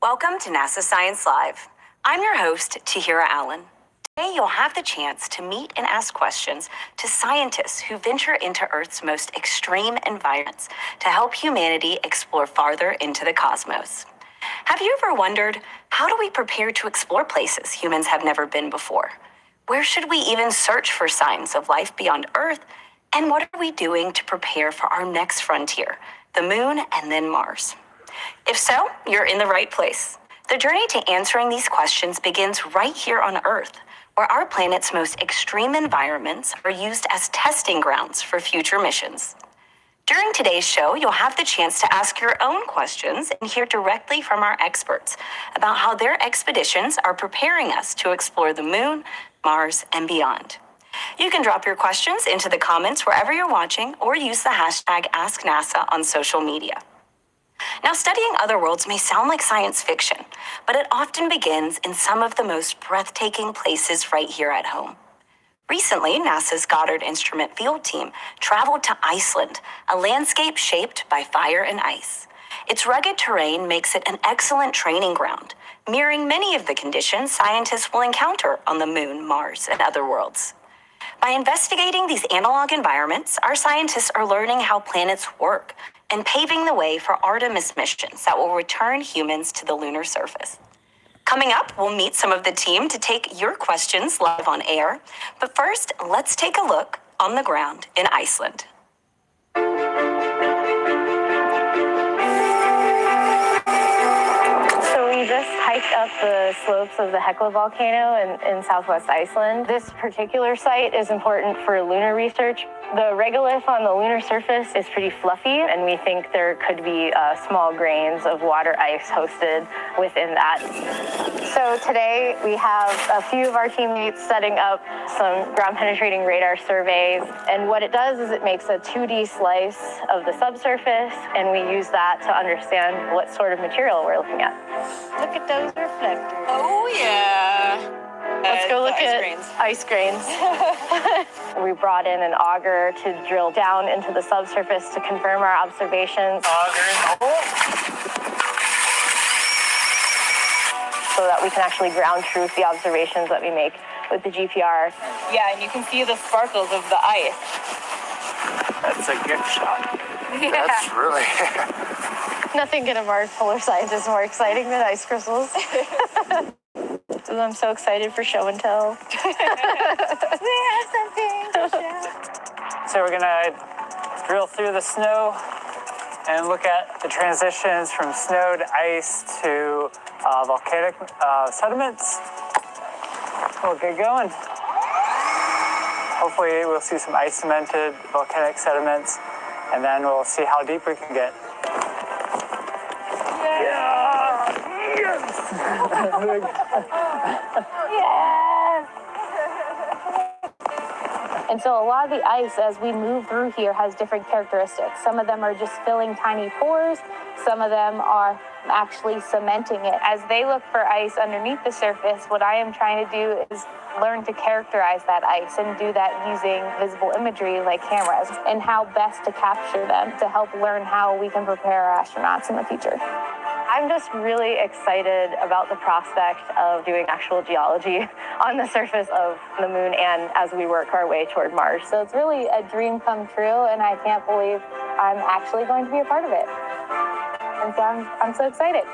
Welcome to NASA Science Live. I'm your host, Tahira Allen. Today, you'll have the chance to meet and ask questions to scientists who venture into Earth's most extreme environments to help humanity explore farther into the cosmos. Have you ever wondered, how do we prepare to explore places humans have never been before? Where should we even search for signs of life beyond Earth? And what are we doing to prepare for our next frontier, the Moon and then Mars? If so, you're in the right place. The journey to answering these questions begins right here on Earth, where our planet's most extreme environments are used as testing grounds for future missions. During today's show, you'll have the chance to ask your own questions and hear directly from our experts about how their expeditions are preparing us to explore the Moon, Mars, and beyond. You can drop your questions into the comments wherever you're watching or use the hashtag AskNASA on social media. Now, studying other worlds may sound like science fiction, but it often begins in some of the most breathtaking places right here at home. Recently, NASA's Goddard Instrument Field Team traveled to Iceland, a landscape shaped by fire and ice. Its rugged terrain makes it an excellent training ground, mirroring many of the conditions scientists will encounter on the Moon, Mars, and other worlds. By investigating these analog environments, our scientists are learning how planets work and paving the way for Artemis missions that will return humans to the lunar surface. Coming up, we'll meet some of the team to take your questions live on air. But first, let's take a look on the ground in Iceland. We just hiked up the slopes of the Hekla volcano in southwest Iceland. This particular site is important for lunar research. The regolith on the lunar surface is pretty fluffy, and we think there could be small grains of water ice hosted within that. So today we have a few of our teammates setting up some ground-penetrating radar surveys, and what it does is it makes a 2D slice of the subsurface, and we use that to understand what sort of material we're looking at. Look at those reflectors. Oh, yeah. Let's go look at ice grains. We brought in an auger to drill down into the subsurface to confirm our observations. Auger in the hole. So that we can actually ground truth the observations that we make with the GPR. Yeah, and you can see the sparkles of the ice. That's a gift shot. Yeah. That's really... Nothing can our polar scientists more exciting than ice crystals. So I'm so excited for show and tell. We have something to show. So we're gonna drill through the snow and look at the transitions from snow to ice to volcanic sediments. We'll get going. Hopefully we'll see some ice-cemented volcanic sediments, and then we'll see how deep we can get. Yes! And so a lot of the ice, as we move through here, has different characteristics. Some of them are just filling tiny pores. Some of them are actually cementing it. As they look for ice underneath the surface, what I am trying to do is learn to characterize that ice and do that using visible imagery like cameras and how best to capture them to help learn how we can prepare our astronauts in the future. I'm just really excited about the prospect of doing actual geology on the surface of the Moon and as we work our way toward Mars. So it's really a dream come true, and I can't believe I'm actually going to be a part of it. And so I'm so excited.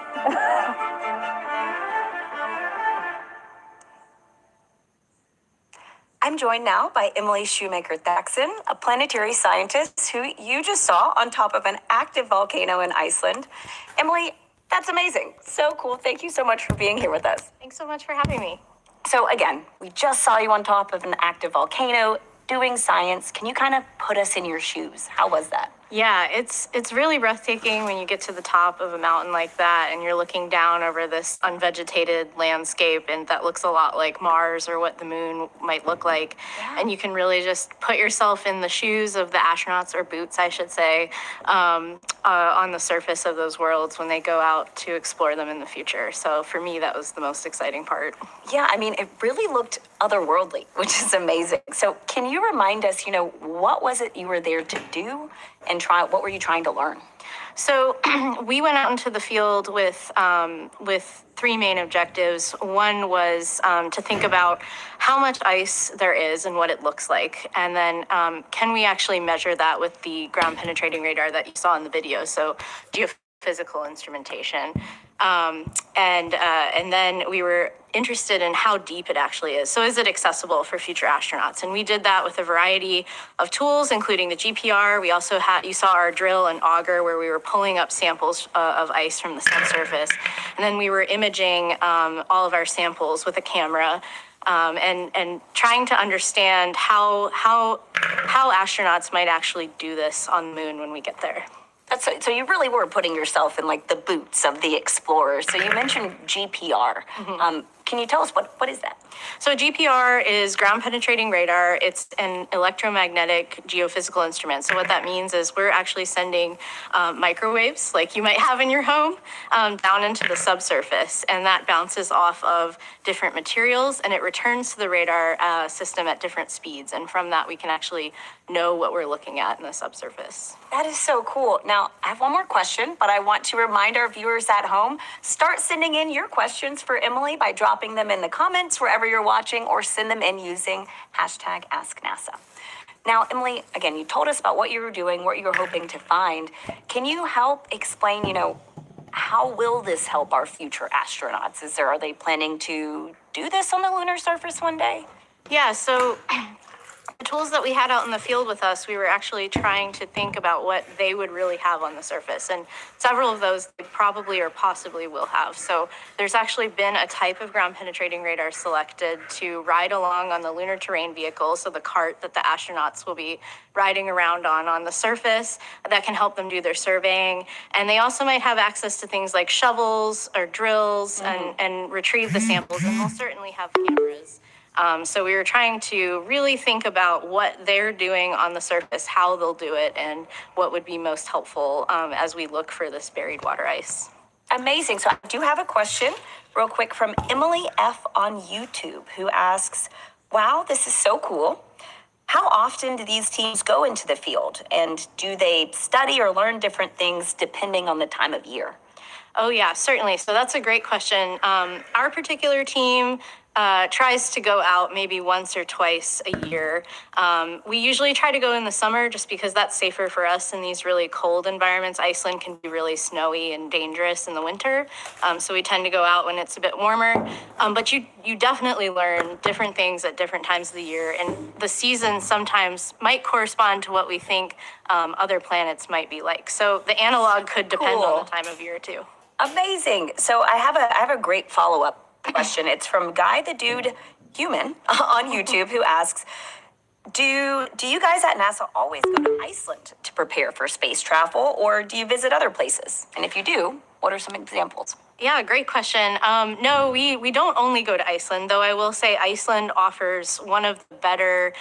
I'm joined now by Emily Shoemaker-Thaxton, a planetary scientist who you just saw on top of an active volcano in Iceland. Emily, that's amazing. So cool. Thank you so much for being here with us. Thanks so much for having me. So again, we just saw you on top of an active volcano doing science. Can you kind of put us in your shoes? How was that? Yeah, it's really breathtaking when you get to the top of a mountain like that and you're looking down over this unvegetated landscape, and that looks a lot like Mars or what the Moon might look like. Yeah. And you can really just put yourself in the shoes of the astronauts, or boots, I should say, on the surface of those worlds when they go out to explore them in the future. So for me, that was the most exciting part. Yeah, I mean, it really looked otherworldly, which is amazing. So can you remind us, what was it you were there to do, and what were you trying to learn? So we went out into the field with three main objectives. One was to think about how much ice there is and what it looks like, and then can we actually measure that with the ground penetrating radar that you saw in the video? So geophysical instrumentation. And then we were interested in how deep it actually is. So is it accessible for future astronauts? And we did that with a variety of tools, including the GPR. We also had, you saw our drill and auger where we were pulling up samples of ice from the subsurface. And then we were imaging all of our samples with a camera. And trying to understand how astronauts might actually do this on the moon when we get there. So you really were putting yourself in like the boots of the explorers. So you mentioned GPR. Can you tell us what is that? So GPR is ground penetrating radar. It's an electromagnetic geophysical instrument. So what that means is we're actually sending microwaves like you might have in your home down into the subsurface, and that bounces off of different materials and it returns to the radar system at different speeds. And from that, we can actually know what we're looking at in the subsurface. That is so cool. Now, I have one more question, but I want to remind our viewers at home, start sending in your questions for Emily by dropping them in the comments wherever you're watching, or send them in using #AskNASA. Now, Emily, again, you told us about what you were doing, what you were hoping to find. Can you help explain, how will this help our future astronauts? Are they planning to do this on the lunar surface one day? Yeah, so the tools that we had out in the field with us, we were actually trying to think about what they would really have on the surface. And several of those they probably or possibly will have. So there's actually been a type of ground penetrating radar selected to ride along on the lunar terrain vehicle. So the cart that the astronauts will be riding around on the surface that can help them do their surveying. And they also might have access to things like shovels or drills and retrieve the samples. And they'll certainly have cameras. So we were trying to really think about what they're doing on the surface, how they'll do it, and what would be most helpful as we look for this buried water ice. Amazing. So I do have a question real quick from Emily F. on YouTube, who asks, wow, this is so cool. How often do these teams go into the field? And do they study or learn different things depending on the time of year? Oh, yeah, certainly. So that's a great question. Our particular team tries to go out maybe once or twice a year. We usually try to go in the summer just because that's safer for us in these really cold environments. Iceland can be really snowy and dangerous in the winter. So we tend to go out when it's a bit warmer. But you definitely learn different things at different times of the year. And the seasons sometimes might correspond to what we think other planets might be like. So the analog could depend on the time of year too. Amazing. So I have a great follow-up question. It's from Guy the Dude Human on YouTube, who asks, do you guys at NASA always go to Iceland to prepare for space travel, or do you visit other places? And if you do, what are some examples? Yeah, great question. No, we don't only go to Iceland, though I will say Iceland offers one of the better,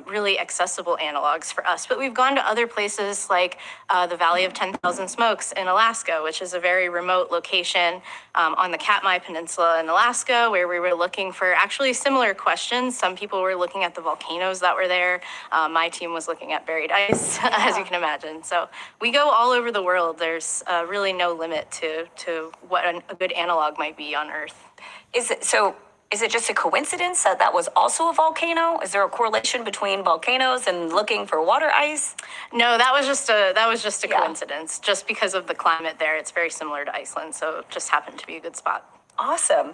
really accessible analogs for us. But we've gone to other places like the Valley of 10,000 Smokes in Alaska, which is a very remote location on the Katmai Peninsula in Alaska, where we were looking for actually similar questions. Some people were looking at the volcanoes that were there. My team was looking at buried ice, as you can imagine. So we go all over the world. There's really no limit to what a good analog might be on Earth. Is it just a coincidence that was also a volcano? Is there a correlation between volcanoes and looking for water ice? No, that was just a coincidence. Just because of the climate there, it's very similar to Iceland, so it just happened to be a good spot. Awesome.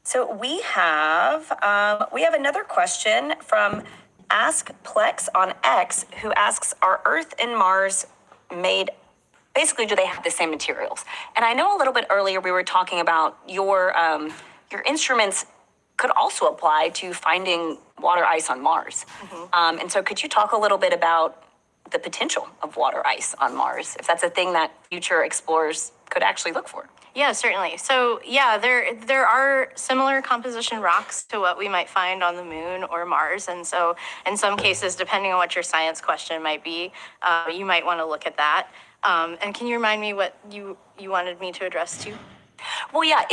So we have another question from Ask Plex on X, who asks, are Earth and Mars made? Basically, do they have the same materials? And I know a little bit earlier we were talking about your instruments could also apply to finding water ice on Mars. And so could you talk a little bit about the potential of water ice on Mars, if that's a thing that future explorers could actually look for? Yeah, certainly. So yeah, there are similar composition rocks to what we might find on the moon or Mars. And so in some cases, depending on what your science question might be, you might want to look at that. And can you remind me what you wanted me to address too? Well, yeah,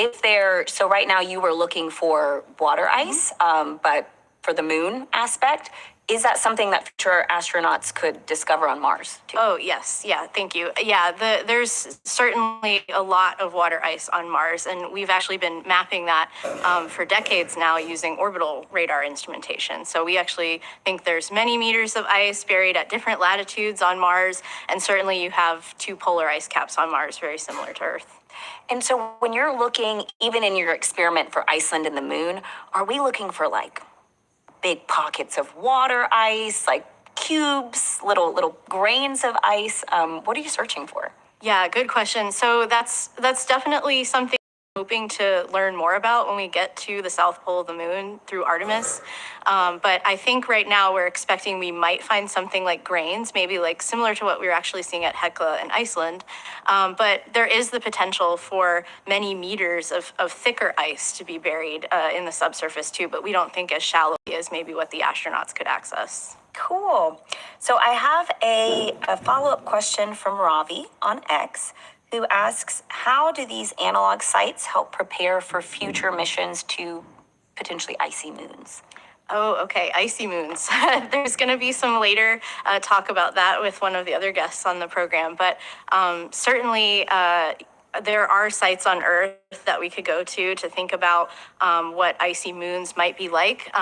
so right now you were looking for water ice, but for the moon aspect, Is that something that future astronauts could discover on Mars too? Oh, yes. Yeah, thank you. Yeah, there's certainly a lot of water ice on Mars, and we've actually been mapping that for decades now using orbital radar instrumentation. So we actually think there's many meters of ice buried at different latitudes on Mars, and certainly you have two polar ice caps on Mars, very similar to Earth. And so when you're looking, even in your experiment for Iceland and the moon, are we looking for like big pockets of water ice, like cubes, little grains of ice? What are you searching for? Yeah, good question. So that's definitely something I'm hoping to learn more about when we get to the South Pole of the Moon through Artemis. But I think right now we're expecting we might find something like grains, maybe like similar to what we were actually seeing at Hecla in Iceland. But there is the potential for many meters of thicker ice to be buried in the subsurface too, but we don't think as shallow as maybe what the astronauts could access. Cool. So I have a follow-up question from Ravi on X, who asks, how do these analog sites help prepare for future missions to potentially icy moons? Oh, okay. Icy moons. There's going to be some later talk about that with one of the other guests on the program. But certainly there are sites on Earth that we could go to think about what icy moons might be like.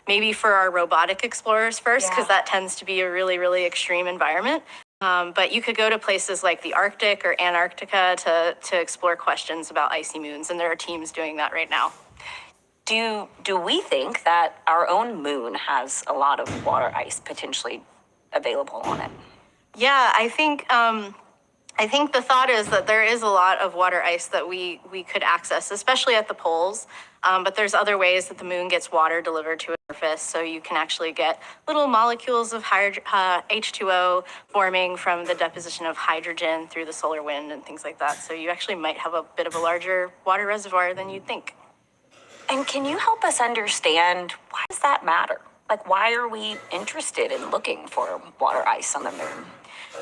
Maybe for our robotic explorers first, because that tends to be a really, really extreme environment. But you could go to places like the Arctic or Antarctica to explore questions about icy moons. And there are teams doing that right now. Do we think that our own moon has a lot of water ice potentially available on it? Yeah, I think the thought is that there is a lot of water ice that we could access, especially at the poles. But there's other ways that the moon gets water delivered to its surface. So you can actually get little molecules of H2O forming from the deposition of hydrogen through the solar wind and things like that. So you actually might have a bit of a larger water reservoir than you'd think. And can you help us understand, why does that matter? Like, why are we interested in looking for water ice on the moon?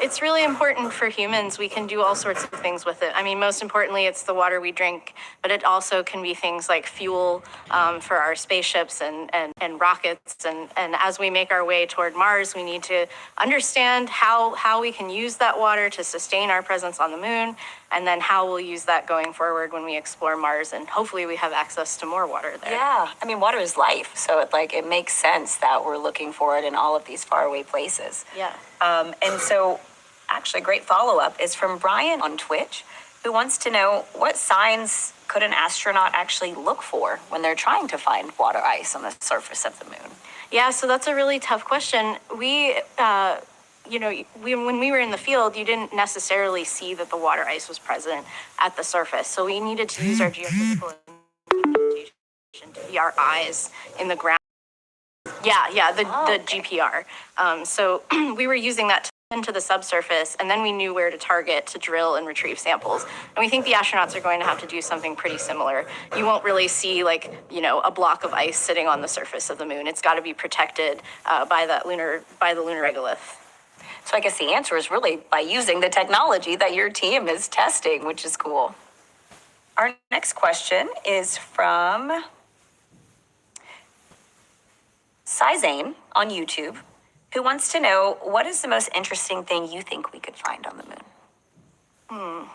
It's really important for humans. We can do all sorts of things with it. I mean, most importantly, it's the water we drink, but it also can be things like fuel for our spaceships and rockets. And as we make our way toward Mars, we need to understand how we can use that water to sustain our presence on the moon, and then how we'll use that going forward when we explore Mars. And hopefully we have access to more water there. Yeah, I mean, water is life. So it makes sense that we're looking for it in all of these faraway places. Yeah. And so actually a great follow-up is from Brian on Twitch, who wants to know, what signs could an astronaut actually look for when they're trying to find water ice on the surface of the moon? Yeah, so that's a really tough question. We, when we were in the field, you didn't necessarily see that the water ice was present at the surface. So we needed to use our geophysical instrumentation to be our eyes in the ground. The GPR. So we were using that into the subsurface, and then we knew where to target to drill and retrieve samples. And we think the astronauts are going to have to do something pretty similar. You won't really see a block of ice sitting on the surface of the moon. It's got to be protected by the lunar regolith. So I guess the answer is really by using the technology that your team is testing, which is cool. Our next question is from Cyzane on YouTube, who wants to know, what is the most interesting thing you think we could find on the moon?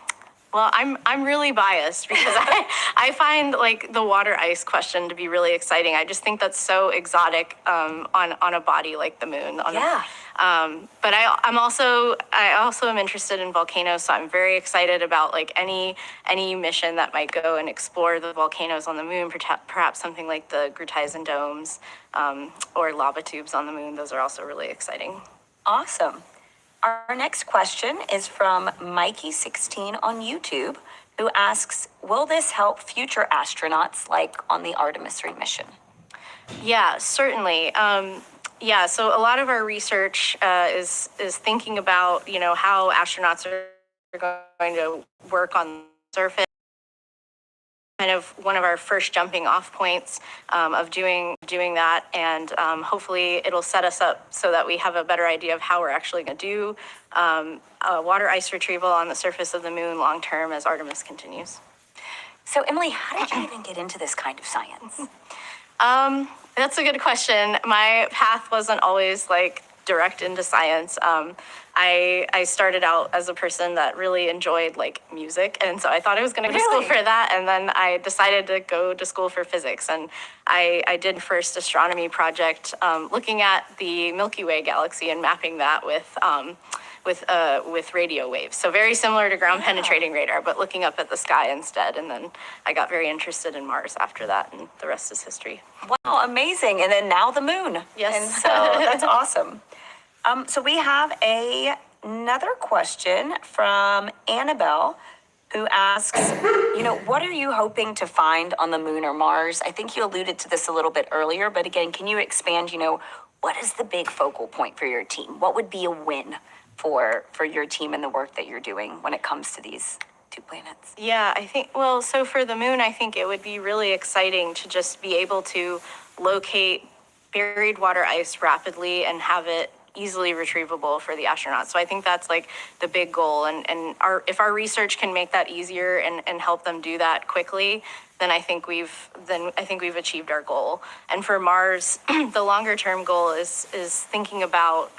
Well, I'm really biased because I find the water ice question to be really exciting. I just think that's so exotic on a body like the moon. But I also am interested in volcanoes, so I'm very excited about any mission that might go and explore the volcanoes on the moon, perhaps something like the Gruithuisen domes or lava tubes on the moon. Those are also really exciting. Awesome. Our next question is from Mikey16 on YouTube, who asks, will this help future astronauts like on the Artemis 3 mission? Yeah, certainly. So a lot of our research is thinking about, how astronauts are going to work on the surface. Kind of one of our first jumping off points of doing that, and hopefully it'll set us up so that we have a better idea of how we're actually going to do water ice retrieval on the surface of the moon long term as Artemis continues. So Emily, how did you even get into this kind of science? That's a good question. My path wasn't always like direct into science. I started out as a person that really enjoyed like music, and so I thought I was going to go to school for that, and then I decided to go to school for physics, and I did first astronomy project looking at the Milky Way galaxy and mapping that with radio waves. So very similar to ground penetrating radar, but looking up at the sky instead. And then I got very interested in Mars after that, and the rest is history. Wow, amazing. And then now the moon. Yes. And so that's awesome. So we have another question from Annabelle, who asks, what are you hoping to find on the moon or Mars? I think you alluded to this a little bit earlier, but again, can you expand, what is the big focal point for your team? What would be a win for your team and the work that you're doing when it comes to these two planets? Yeah, I think, so for the moon, I think it would be really exciting to just be able to locate buried water ice rapidly and have it easily retrievable for the astronauts. So I think that's like the big goal. And if our research can make that easier and help them do that quickly, then I think we've achieved our goal. And for Mars, the longer term goal is thinking about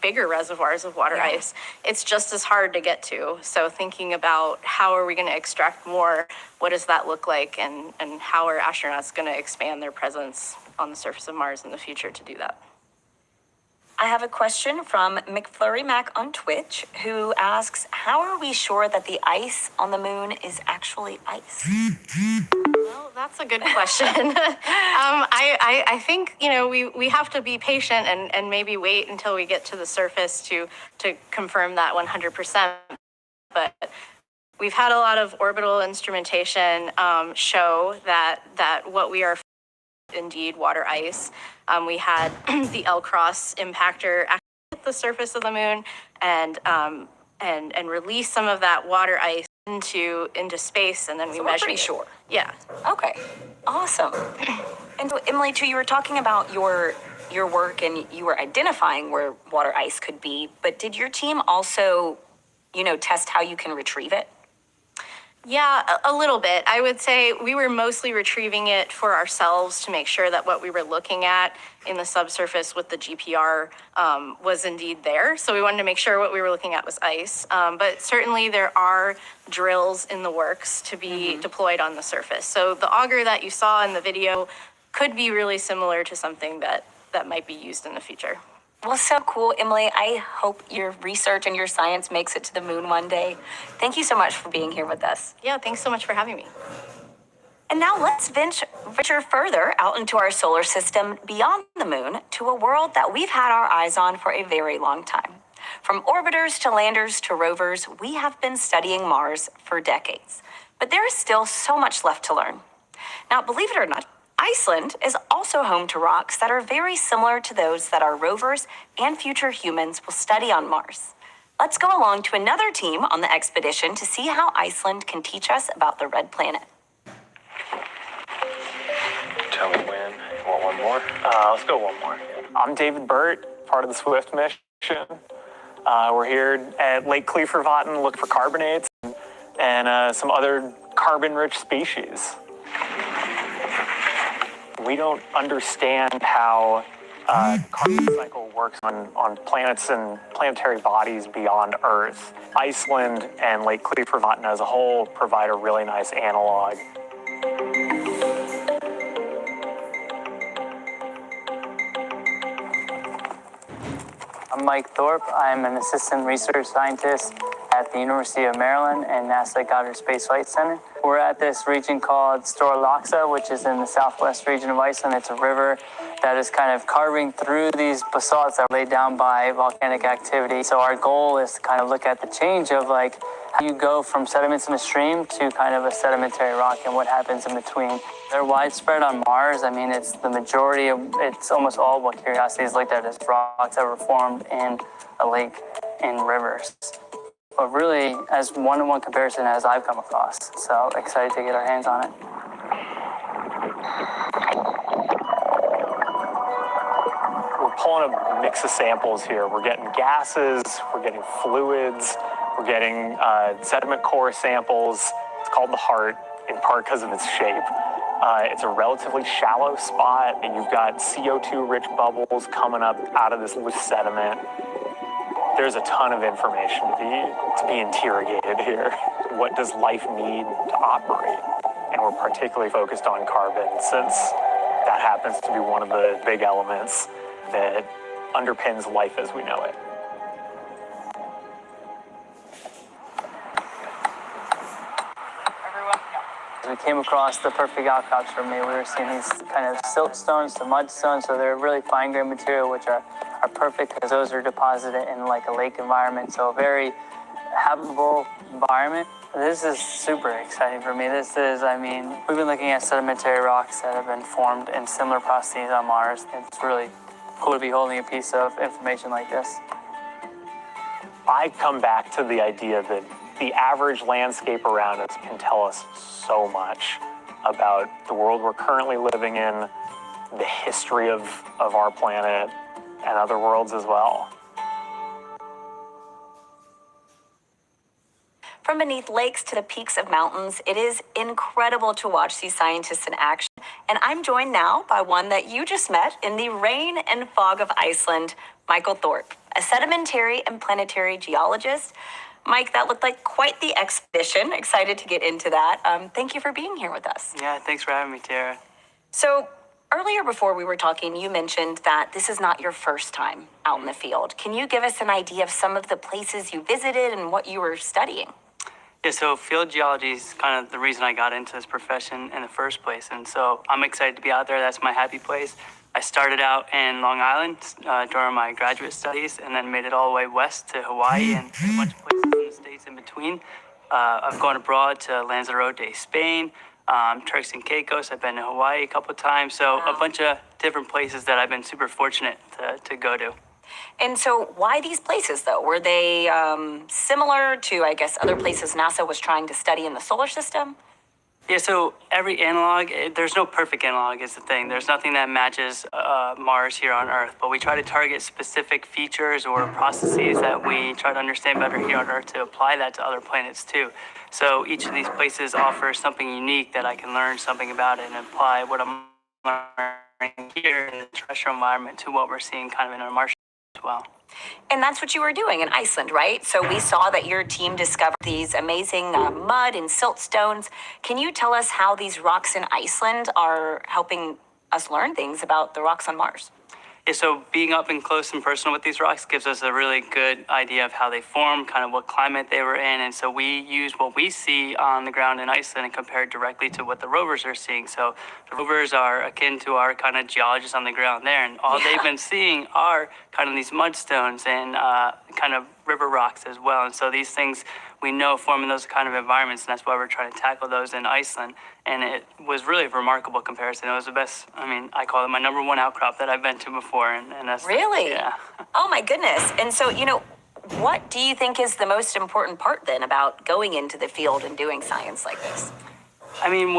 bigger reservoirs of water ice. It's just as hard to get to. So thinking about how are we going to extract more? What does that look like? And how are astronauts going to expand their presence on the surface of Mars in the future to do that? I have a question from McFlurry Mac on Twitch, who asks, how are we sure that the ice on the moon is actually ice? Well, that's a good question. I think, we have to be patient and maybe wait until we get to the surface to confirm that 100%. But we've had a lot of orbital instrumentation show that what we are indeed water ice. We had the L-Cross impactor at the surface of the moon and release some of that water ice into space, and then we measured. Pretty sure. Yeah. Okay. Awesome. And so, Emily, too, you were talking about your work and you were identifying where water ice could be, but did your team also, test how you can retrieve it? Yeah, a little bit. I would say we were mostly retrieving it for ourselves to make sure that what we were looking at in the subsurface with the GPR was indeed there. So we wanted to make sure what we were looking at was ice. But certainly there are drills in the works to be deployed on the surface. So the auger that you saw in the video could be really similar to something that might be used in the future. Well, so cool, Emily. I hope your research and your science makes it to the moon one day. Thank you so much for being here with us. Yeah, thanks so much for having me. And now let's venture further out into our solar system beyond the moon to a world that we've had our eyes on for a very long time. From orbiters to landers to rovers, we have been studying Mars for decades. But there is still so much left to learn. Now, believe it or not, Iceland is also home to rocks that are very similar to those that our rovers and future humans will study on Mars. Let's go along to another team on the expedition to see how Iceland can teach us about the red planet. Tell me when. You want one more? Let's go one more. I'm David Burt, part of the SWIFT mission. We're here at Lake Kleefervaten looking for carbonates and some other carbon-rich species. We don't understand how the carbon cycle works on planets and planetary bodies beyond Earth. Iceland and Lake Kleefervaten as a whole provide a really nice analog. I'm Mike Thorpe. I'm an assistant research scientist at the University of Maryland and NASA Goddard Space Flight Center. We're at this region called Stora Laxá, which is in the southwest region of Iceland. It's a river that is kind of carving through these basalts that are laid down by volcanic activity. So our goal is to kind of look at the change of like how you go from sediments in a stream to kind of a sedimentary rock and what happens in between. They're widespread on Mars. I mean, it's the majority of, it's almost all what Curiosity has looked at as rocks that were formed in a lake in rivers. But really, as one-to-one comparison as I've come across. So excited to get our hands on it. We're pulling a mix of samples here. We're getting gases, we're getting fluids, we're getting sediment core samples. It's called the heart, in part because of its shape. It's a relatively shallow spot, and you've got CO2-rich bubbles coming up out of this loose sediment. There's a ton of information to be interrogated here. What does life need to operate? And we're particularly focused on carbon, since that happens to be one of the big elements that underpins life as we know it. We came across the perfect outcrops for me. We were seeing these kind of siltstones to mudstones, so they're really fine-grained material, which are perfect because those are deposited in like a lake environment, so a very habitable environment. This is super exciting for me. This is, I mean, we've been looking at sedimentary rocks that have been formed in similar processes on Mars. It's really cool to be holding a piece of information like this. I come back to the idea that the average landscape around us can tell us so much about the world we're currently living in, the history of our planet, and other worlds as well. From beneath lakes to the peaks of mountains, it is incredible to watch these scientists in action. And I'm joined now by one that you just met in the rain and fog of Iceland, Michael Thorpe, a sedimentary and planetary geologist. Mike, that looked like quite the expedition. Excited to get into that. Thank you for being here with us. Yeah, thanks for having me, Tara. So earlier before we were talking, you mentioned that this is not your first time out in the field. Can you give us an idea of some of the places you visited and what you were studying? Yeah, so field geology is kind of the reason I got into this profession in the first place. And so I'm excited to be out there. That's my happy place. I started out in Long Island during my graduate studies and then made it all the way west to Hawaii and a bunch of places in the States in between. I've gone abroad to Lanzarote, Spain, Turks and Caicos. I've been to Hawaii a couple of times. So a bunch of different places that I've been super fortunate to go to. And so why these places, though? Were they similar to, I guess, other places NASA was trying to study in the solar system? Yeah, so every analog, there's no perfect analog is the thing. There's nothing that matches Mars here on Earth, but we try to target specific features or processes that we try to understand better here on Earth to apply that to other planets too. So each of these places offers something unique that I can learn something about it and apply what I'm learning here in the terrestrial environment to what we're seeing kind of in our Martian as well. And that's what you were doing in Iceland, right? So we saw that your team discovered these amazing mud and siltstones. Can you tell us how these rocks in Iceland are helping us learn things about the rocks on Mars? Yeah, so being up and close and personal with these rocks gives us a really good idea of how they formed, kind of what climate they were in. And so we use what we see on the ground in Iceland and compare it directly to what the rovers are seeing. So the rovers are akin to our kind of geologists on the ground there. And all they've been seeing are kind of these mudstones and kind of river rocks as well. And so these things we know form in those kind of environments, and that's why we're trying to tackle those in Iceland. And it was really a remarkable comparison. It was the best, I mean, I call it my number one outcrop that I've been to before. And that's really? Yeah. Oh my goodness. And so, what do you think is the most important part then about going into the field and doing science like this? I mean,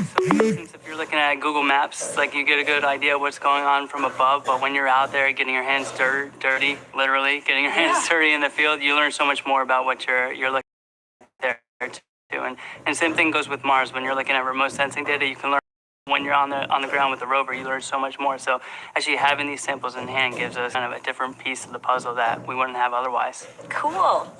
so for instance, if you're looking at Google Maps, like you get a good idea of what's going on from above, but when you're out there getting your hands dirty, literally getting your hands dirty in the field, you learn so much more about what you're looking there to. And same thing goes with Mars. When you're looking at remote sensing data, you can learn when you're on the ground with the rover, you learn so much more. So actually having these samples in hand gives us kind of a different piece of the puzzle that we wouldn't have otherwise. Cool.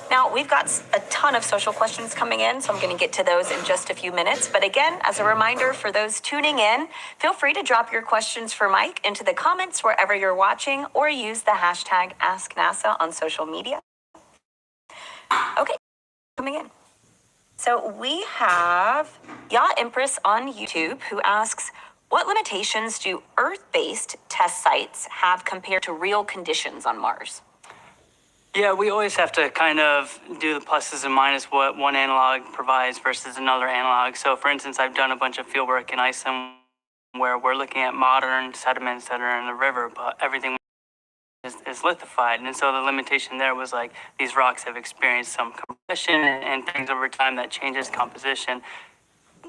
Now, we've got a ton of social questions coming in, so I'm going to get to those in just a few minutes. But again, as a reminder for those tuning in, feel free to drop your questions for Mike into the comments wherever you're watching, or use the hashtag AskNASA on social media. Okay, coming in. So we have Yacht Empress on YouTube who asks, what limitations do Earth-based test sites have compared to real conditions on Mars? Yeah, we always have to kind of do the pluses and minuses what one analog provides versus another analog. So for instance, I've done a bunch of field work in Iceland where we're looking at modern sediments that are in the river, but everything is lithified. And so the limitation there was like these rocks have experienced some compression and things over time that changes composition.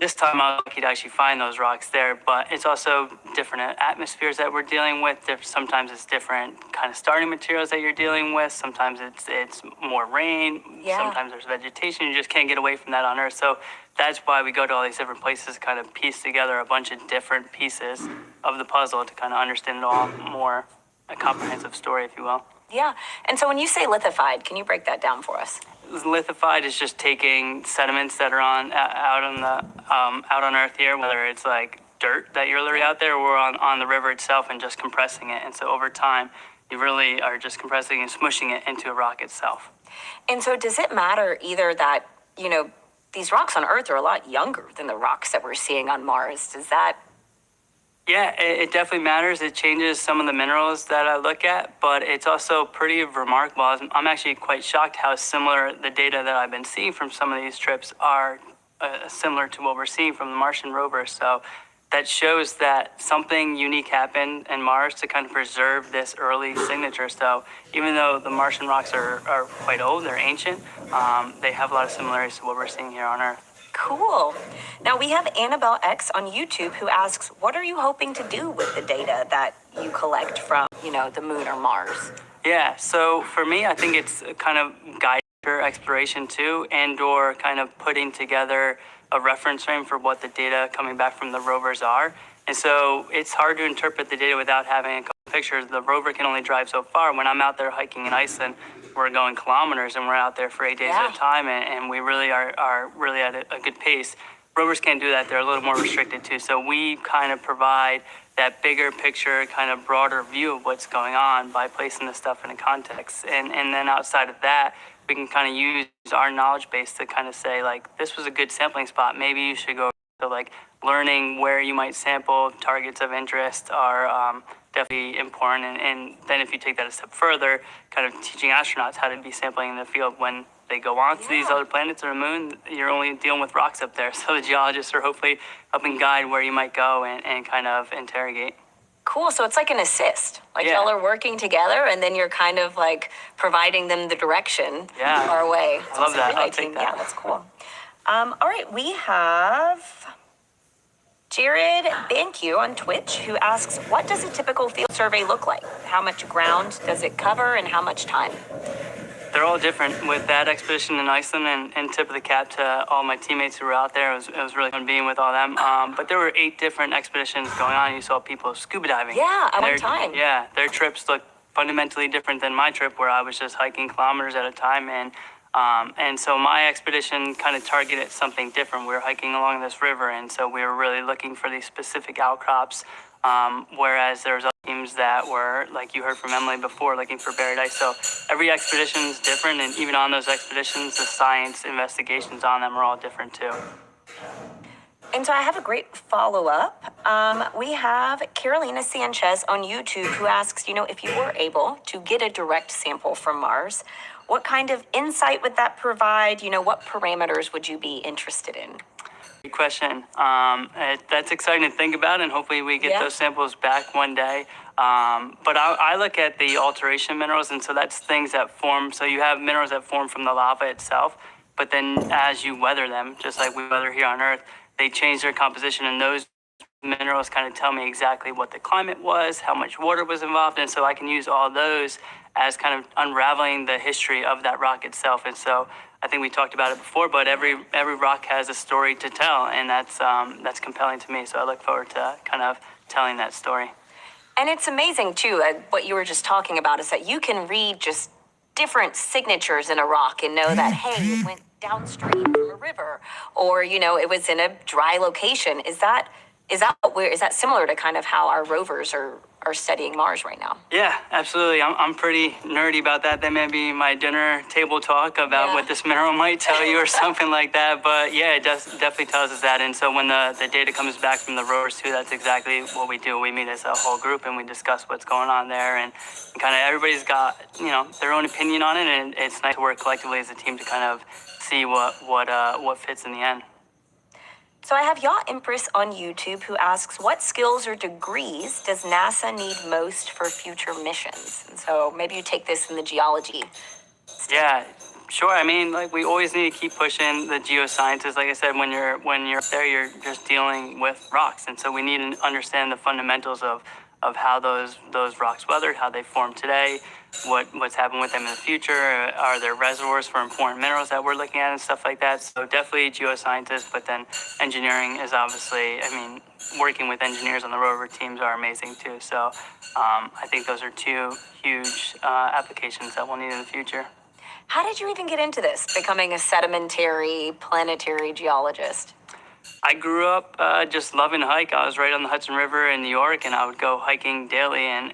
This time I was lucky to actually find those rocks there, but it's also different atmospheres that we're dealing with. Sometimes it's different kind of starting materials that you're dealing with. Sometimes it's more rain. Yeah. Sometimes there's vegetation. You just can't get away from that on Earth. So that's why we go to all these different places to kind of piece together a bunch of different pieces of the puzzle to kind of understand it all more, a comprehensive story, if you will. Yeah. And so when you say lithified, can you break that down for us? Lithified is just taking sediments that are out on Earth here, whether it's like dirt that you're literally out there or on the river itself, and just compressing it. And so over time, you really are just compressing and smushing it into a rock itself. And so does it matter either that, these rocks on Earth are a lot younger than the rocks that we're seeing on Mars? Does that... Yeah, it definitely matters. It changes some of the minerals that I look at, but it's also pretty remarkable. I'm actually quite shocked how similar the data that I've been seeing from some of these trips are similar to what we're seeing from the Martian rover. So that shows that something unique happened in Mars to kind of preserve this early signature. So even though the Martian rocks are quite old, they're ancient, they have a lot of similarities to what we're seeing here on Earth. Cool. Now we have Annabelle X on YouTube who asks, what are you hoping to do with the data that you collect from, the moon or Mars? Yeah, so for me, I think it's kind of guiding your exploration too, and or kind of putting together a reference frame for what the data coming back from the rovers are. And so it's hard to interpret the data without having a couple pictures. The rover can only drive so far. When I'm out there hiking in Iceland, we're going kilometers and we're out there for 8 days at a time, and we really are really at a good pace. Rovers can't do that. They're a little more restricted too. So we kind of provide that bigger picture, kind of broader view of what's going on by placing the stuff in a context. And then outside of that, we can kind of use our knowledge base to kind of say, like, this was a good sampling spot. Maybe you should go to, like, learning where you might sample. Targets of interest are definitely important. And then if you take that a step further, kind of teaching astronauts how to be sampling in the field when they go on to these other planets or the moon, you're only dealing with rocks up there. So the geologists are hopefully helping guide where you might go and kind of interrogate. Cool. So it's like an assist. Like y'all are working together, and then you're kind of like providing them the direction our way. I love that. I'll take that. Yeah, that's cool. All right, we have Jared Banku on Twitch who asks, what does a typical field survey look like? How much ground does it cover and how much time? They're all different. With that expedition in Iceland, and tip of the cap to all my teammates who were out there, it was really fun being with all them. But there were 8 different expeditions going on. You saw people scuba diving. Yeah, at one time. Yeah, their trips looked fundamentally different than my trip, where I was just hiking kilometers at a time. And so my expedition kind of targeted something different. We were hiking along this river, and so we were really looking for these specific outcrops, whereas there was other teams that were, like you heard from Emily before, looking for buried ice. So every expedition is different, and even on those expeditions, the science investigations on them are all different too. And so I have a great follow-up. We have Carolina Sanchez on YouTube who asks, if you were able to get a direct sample from Mars, what kind of insight would that provide? What parameters would you be interested in? Good question. That's exciting to think about, and hopefully we get those samples back one day. But I look at the alteration minerals, and so that's things that form. So you have minerals that form from the lava itself, but then as you weather them, just like we weather here on Earth, they change their composition, and those minerals kind of tell me exactly what the climate was, how much water was involved, and so I can use all those as kind of unraveling the history of that rock itself. And so I think we talked about it before, but every rock has a story to tell, and that's compelling to me. So I look forward to kind of telling that story. And it's amazing too, what you were just talking about is that you can read just different signatures in a rock and know that, hey, it went downstream from a river, or, it was in a dry location. Is that similar to kind of how our rovers are studying Mars right now? Yeah, absolutely. I'm pretty nerdy about that. That may be my dinner table talk about what this mineral might tell you or something like that. But yeah, it definitely tells us that. And so when the data comes back from the rovers too, that's exactly what we do. We meet as a whole group and we discuss what's going on there, and kind of everybody's got their own opinion on it, and it's nice to work collectively as a team to kind of see what fits in the end. So I have Yaw Empress on YouTube who asks, what skills or degrees does NASA need most for future missions? And so maybe you take this in the geology. Yeah, Sure. I mean, like we always need to keep pushing the geoscientists. Like I said, when you're up there, you're just dealing with rocks, and so we need to understand the fundamentals of how those rocks weathered, how they formed today, what's happened with them in the future. Are there reservoirs for important minerals that we're looking at and stuff like that? So definitely geoscientists, but then engineering is obviously. I mean, working with engineers on the rover teams are amazing too. So I think those are two huge applications that we'll need in the future. How did you even get into this, becoming a sedimentary planetary geologist? I grew up just loving to hike. I was right on the Hudson River in New York, and I would go hiking daily, and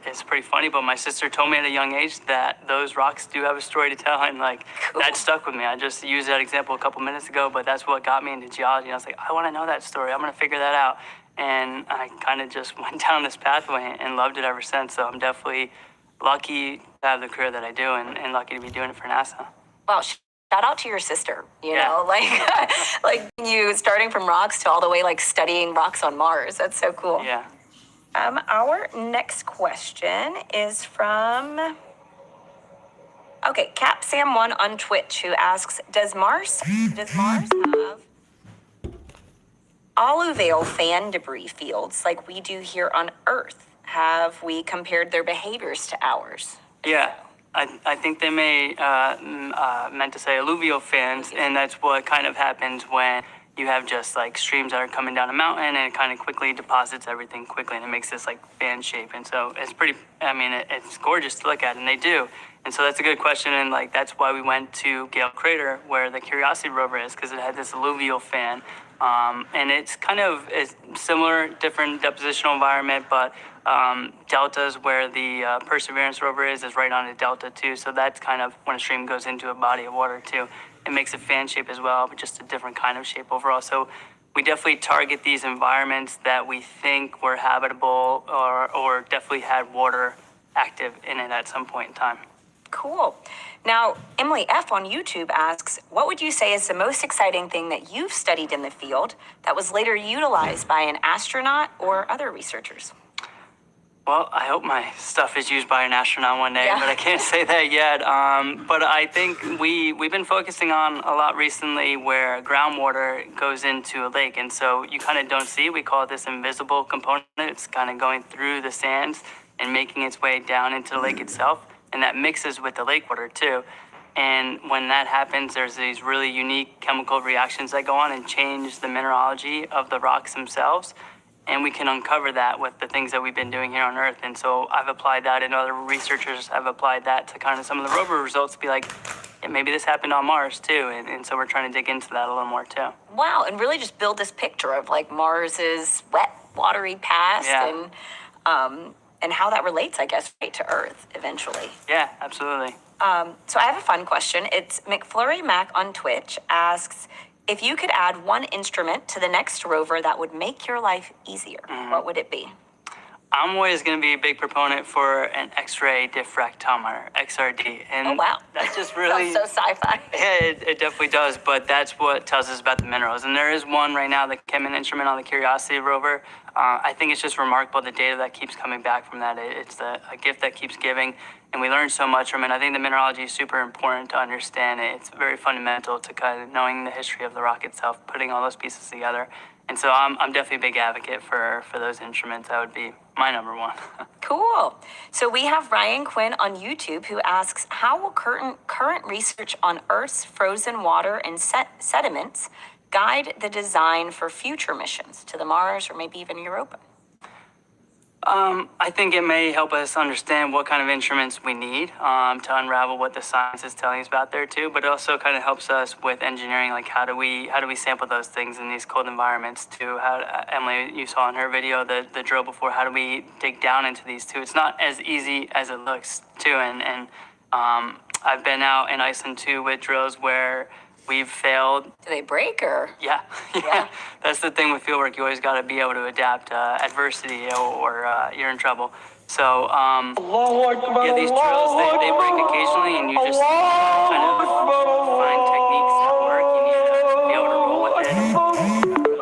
it's pretty funny, but my sister told me at a young age that those rocks do have a story to tell, and like that stuck with me. I just used that example a couple minutes ago, but that's what got me into geology. I was like, I want to know that story. I'm going to figure that out, and I kind of just went down this pathway and loved it ever since. So I'm definitely lucky to have the career that I do, and lucky to be doing it for NASA. Well, shout out to your sister, you Yeah. know, like you starting from rocks to all the way like studying rocks on Mars. That's so cool. Yeah. Our next question is from CapSam1 on Twitch, who asks, Does Mars have alluvial fan debris fields like we do here on Earth? Have we compared their behaviors to ours? Yeah, I think they may meant to say alluvial fans, and that's what kind of happens when you have just like streams that are coming down a mountain, and it kind of quickly deposits everything quickly, and it makes this like fan shape. And so it's pretty, I mean, it's gorgeous to look at, and they do. And so that's a good question, and like that's why we went to Gale Crater, where the Curiosity rover is, because it had this alluvial fan. And it's kind of a similar, different depositional environment, but deltas where the Perseverance rover is right on a delta too. So that's kind of when a stream goes into a body of water too. It makes a fan shape as well, but just a different kind of shape overall. So we definitely target these environments that we think were habitable or definitely had water active in it at some point in time. Cool. Now, Emily F. on YouTube asks, what would you say is the most exciting thing that you've studied in the field that was later utilized by an astronaut or other researchers? Well, I hope my stuff is used by an astronaut one day, Yeah. but I can't say that yet. But I think we've been focusing on a lot recently where groundwater goes into a lake, and so you kind of don't see. We call it this invisible component. It's kind of going through the sands and making its way down into the lake itself, and that mixes with the lake water too. And when that happens, there's these really unique chemical reactions that go on and change the mineralogy of the rocks themselves. And we can uncover that with the things that we've been doing here on Earth. And so I've applied that, and other researchers have applied that to kind of some of the rover results to be like, yeah, maybe this happened on Mars too. And so we're trying to dig into that a little more too. Wow, and really just build this picture of like Mars's wet, watery past Yeah. and how that relates, I guess, right to Earth eventually. Yeah, absolutely. So I have a fun question. It's McFlurry Mac on Twitch asks, if you could add one instrument to the next rover that would make your life easier, what would it be? I'm always going to be a big proponent for an X-ray diffractometer, XRD. And Oh, wow. that's just really... Sounds so sci-fi. Yeah, it definitely does, but that's what tells us about the minerals. And there is one right now that came an instrument on the Curiosity rover. I think it's just remarkable, the data that keeps coming back from that. It's a gift that keeps giving, and we learn so much from it. I think the mineralogy is super important to understand it. It's very fundamental to kind of knowing the history of the rock itself, putting all those pieces together. And so I'm definitely a big advocate for those instruments. That would be my number one. Cool. So we have Ryan Quinn on YouTube who asks, how will current research on Earth's frozen water and sediments guide the design for future missions to the Mars or maybe even Europa? I think it may help us understand what kind of instruments we need to unravel what the science is telling us about there too. But it also kind of helps us with engineering, like how do we sample those things in these cold environments too? How Emily, you saw in her video the drill before. How do we dig down into these too? It's not as easy as it looks too. And I've been out in Iceland too with drills where we've failed. Do they break or? Yeah. That's the thing with fieldwork. You always got to be able to adapt adversity or you're in trouble. So, these drills, they break occasionally, and you just kind of find techniques that work. You need to be able to roll with it.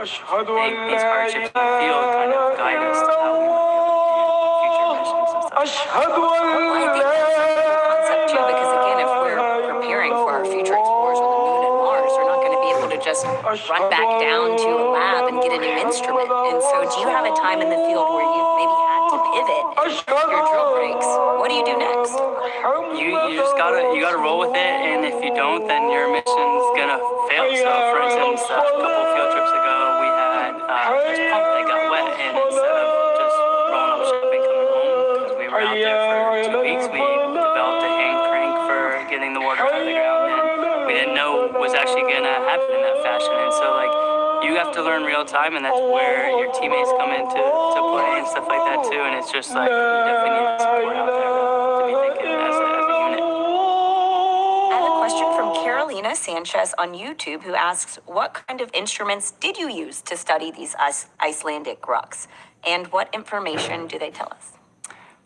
These hardships in the field kind of guide us to how we might be able to do future missions and stuff. Well, I think that's a cool concept too, because again, if we're run back down to a lab and get a new instrument. And so do you have a time in the field where you've maybe had to pivot and your drill breaks? What do you do next? You just gotta roll with it, and if you don't, then your mission's gonna fail. So, for instance, a couple field trips ago, we had this pump that got wet, and instead of just rolling up shop and coming home, because we were out there for 2 weeks, we developed a hand crank for getting the water out of the ground, and we didn't know was actually gonna happen in that fashion. And so, like, you have to learn real time, and that's where your teammates come into play and stuff like that too. And it's just like, you definitely need the support out there to be thinking as a unit. I have a question from Carolina Sanchez on YouTube who asks, what kind of instruments did you use to study these Icelandic rocks? And what information do they tell us?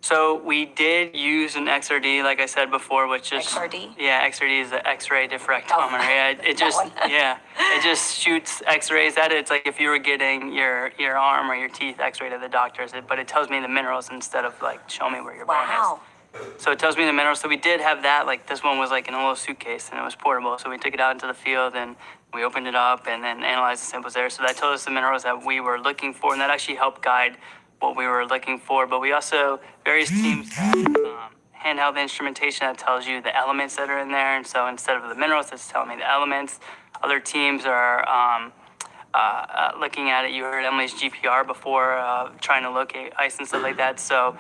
So we did use an XRD, like I said before, which is XRD? Yeah, XRD is the X-ray diffractometer. Yeah, it just it just shoots X-rays at it. It's like if you were getting your arm or your teeth X-rayed at the doctor's, but it tells me the minerals instead of like show me where your bone is. So it tells me the minerals. So we did have that. Like this one was like in a little suitcase and it was portable. So we took it out into the field and we opened it up and then analyzed the samples there. So that told us the minerals that we were looking for, and that actually helped guide what we were looking for. But we also, various teams have handheld instrumentation that tells you the elements that are in there. And so instead of the minerals, it's telling me the elements. Other teams are looking at it. You heard Emily's GPR before, trying to locate ice and stuff like that. So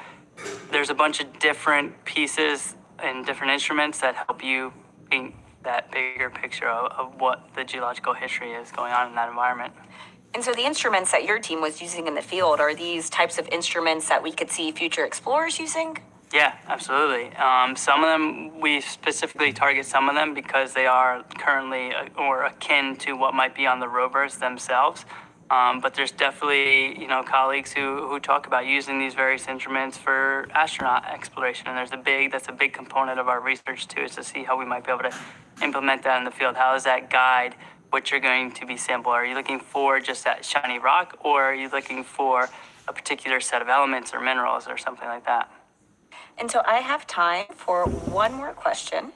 there's a bunch of different pieces and different instruments that help you paint that bigger picture of what the geological history is going on in that environment. And so the instruments that your team was using in the field, are these types of instruments that we could see future explorers using? Yeah, absolutely. Some of them, we specifically target some of them because they are currently or akin to what might be on the rovers themselves. But there's definitely, colleagues who talk about using these various instruments for astronaut exploration. And that's a big component of our research too, is to see how we might be able to implement that in the field. How does that guide what you're going to be sampling? Are you looking for just that shiny rock, or are you looking for a particular set of elements or minerals or something like that? And so I have time for one more question.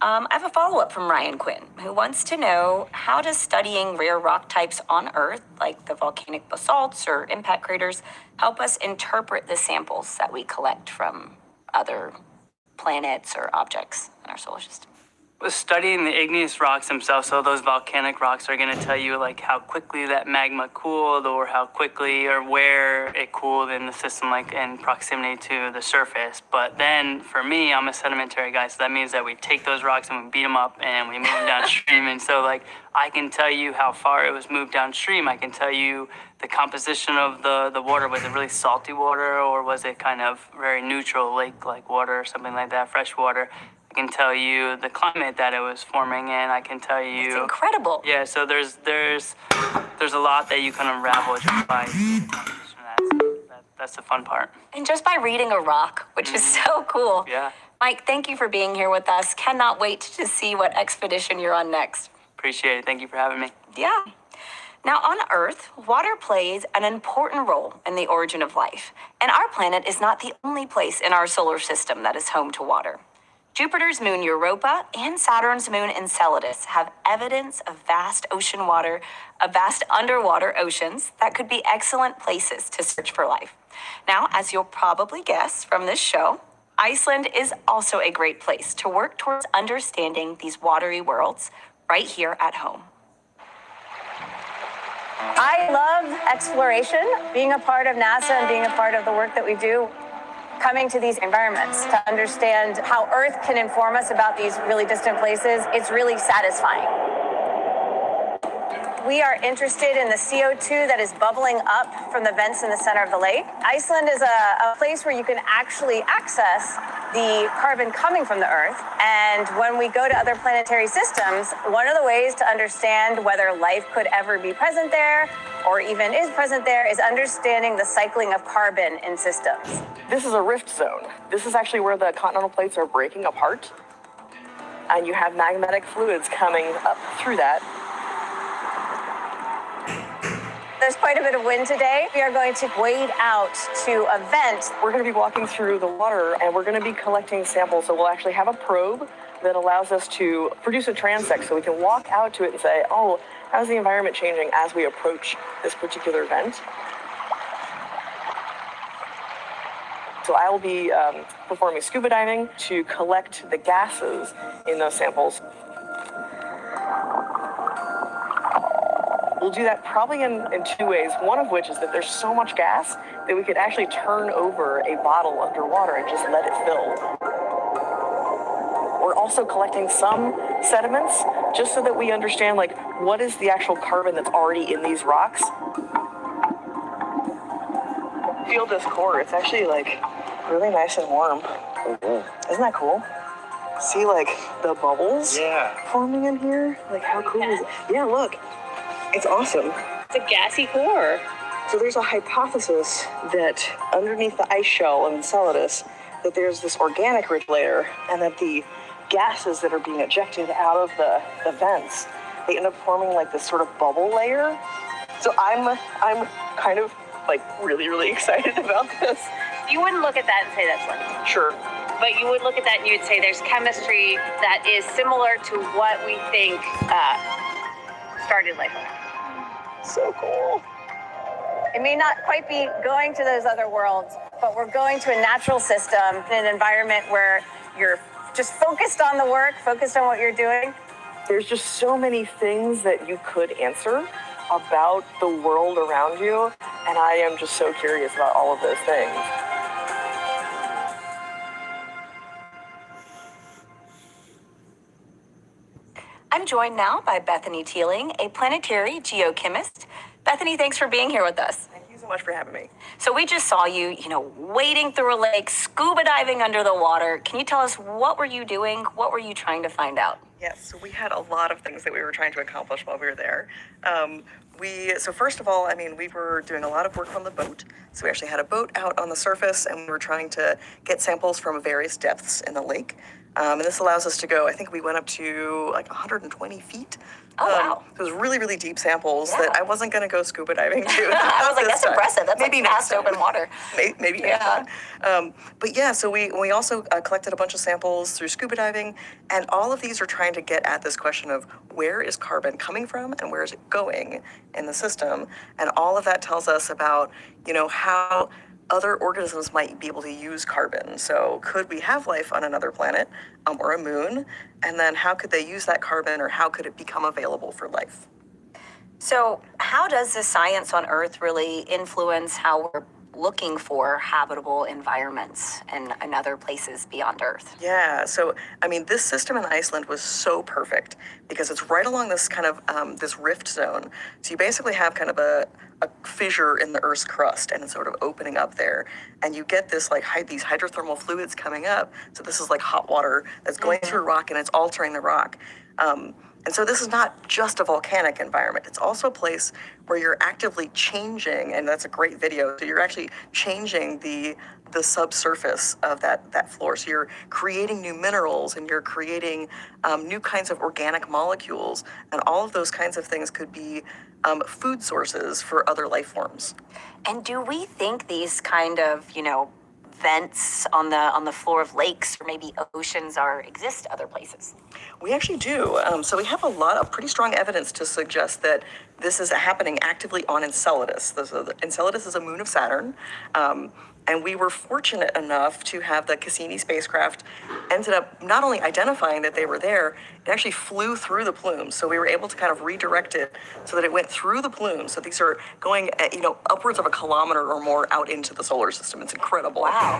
I have a follow-up from Ryan Quinn, who wants to know, how does studying rare rock types on Earth, like the volcanic basalts or impact craters, help us interpret the samples that we collect from other planets or objects in our solar system? Studying the igneous rocks themselves, so those volcanic rocks are going to tell you like how quickly that magma cooled, or how quickly or where it cooled in the system, like in proximity to the surface. But then for me, I'm a sedimentary guy, so that means that we take those rocks and we beat them up and we move them downstream. And so like I can tell you how far it was moved downstream. I can tell you the composition of the water. Was it really salty water, or was it kind of very neutral lake-like water or something like that, fresh water? I can tell you the climate that it was forming in. I can tell you. It's incredible. Yeah, so there's a lot that you can unravel just by that's the fun part. And just by reading a rock, which is so cool. Yeah. Mike, thank you for being here with us. Cannot wait to see what expedition you're on next. Appreciate it. Thank you for having me. Yeah. Now, on Earth, water plays an important role in the origin of life. And our planet is not the only place in our solar system that is home to water. Jupiter's moon Europa and Saturn's moon Enceladus have evidence of vast underwater oceans that could be excellent places to search for life. Now, as you'll probably guess from this show, Iceland is also a great place to work towards understanding these watery worlds right here at home. I love exploration, being a part of NASA and being a part of the work that we do. Coming to these environments to understand how Earth can inform us about these really distant places, it's really satisfying. We are interested in the CO2 that is bubbling up from the vents in the center of the lake. Iceland is a place where you can actually access the carbon coming from the Earth. And when we go to other planetary systems, one of the ways to understand whether life could ever be present there or even is present there is understanding the cycling of carbon in systems. This is a rift zone. This is actually where the continental plates are breaking apart. And you have magmatic fluids coming up through that. There's quite a bit of wind today. We are going to wade out to a vent. We're going to be walking through the water and we're going to be collecting samples. So we'll actually have a probe that allows us to produce a transect, so we can walk out to it and say, oh, how's the environment changing as we approach this particular vent. So I will be performing scuba diving to collect the gases in those samples. We'll do that probably in two ways, one of which is that there's so much gas that we could actually turn over a bottle underwater and just let it fill. We're also collecting some sediments just so that we understand, like, what is the actual carbon that's already in these rocks. Feel this core, it's actually like really nice and warm. Mm-hmm. Isn't that cool? See, like, the bubbles forming in here? Like, how cool is it? Yeah, look. It's awesome. It's a gassy core. So there's a hypothesis that underneath the ice shell of Enceladus, that there's this organic rich layer, and that the gases that are being ejected out of the vents, they end up forming like this sort of bubble layer. So I'm kind of like really excited about this. You wouldn't look at that and say that's life. Sure. But you would look at that and you would say there's chemistry that is similar to what we think started life. So cool. It may not quite be going to those other worlds, but we're going to a natural system, an environment where you're just focused on the work, focused on what you're doing. There's just so many things that you could answer about the world around you, and I am just so curious about all of those things. I'm joined now by Bethany Teeling, a planetary geochemist. Bethany, thanks for being here with us. Thank you so much for having me. So we just saw you, wading through a lake, scuba diving under the water. Can you tell us, what were you doing? What were you trying to find out? Yes, so we had a lot of things that we were trying to accomplish while we were there. So first of all, we were doing a lot of work on the boat. So we actually had a boat out on the surface, and we were trying to get samples from various depths in the lake. And this allows us to go, I think we went up to like 120 feet. Oh, wow. It was really deep samples that I wasn't going to go scuba diving to. I was like, that's impressive. That's maybe like fast open water. Maybe next time. But yeah, so we also collected a bunch of samples through scuba diving, and all of these are trying to get at this question of where is carbon coming from and where is it going in the system. And all of that tells us about, how other organisms might be able to use carbon. So could we have life on another planet or a moon? And then how could they use that carbon, or how could it become available for life? So how does the science on Earth really influence how we're looking for habitable environments and other places beyond Earth? Yeah, so this system in Iceland was so perfect because it's right along this kind of this rift zone. So you basically have kind of a fissure in the Earth's crust, and it's sort of opening up there, and you get this these hydrothermal fluids coming up. So this is like hot water that's going through rock, and it's altering the rock. And so this is not just a volcanic environment. It's also a place where you're actively changing, and that's a great video. So you're actually changing the subsurface of that floor. So you're creating new minerals, and you're creating new kinds of organic molecules, and all of those kinds of things could be food sources for other life forms. And do we think these kind of, vents on the floor of lakes or maybe oceans exist other places? We actually do. So we have a lot of pretty strong evidence to suggest that this is happening actively on Enceladus. Enceladus is a moon of Saturn. And we were fortunate enough to have the Cassini spacecraft ended up not only identifying that they were there, it actually flew through the plumes. So we were able to kind of redirect it so that it went through the plumes. So these are going, upwards of a kilometer or more out into the solar system. It's incredible. Wow.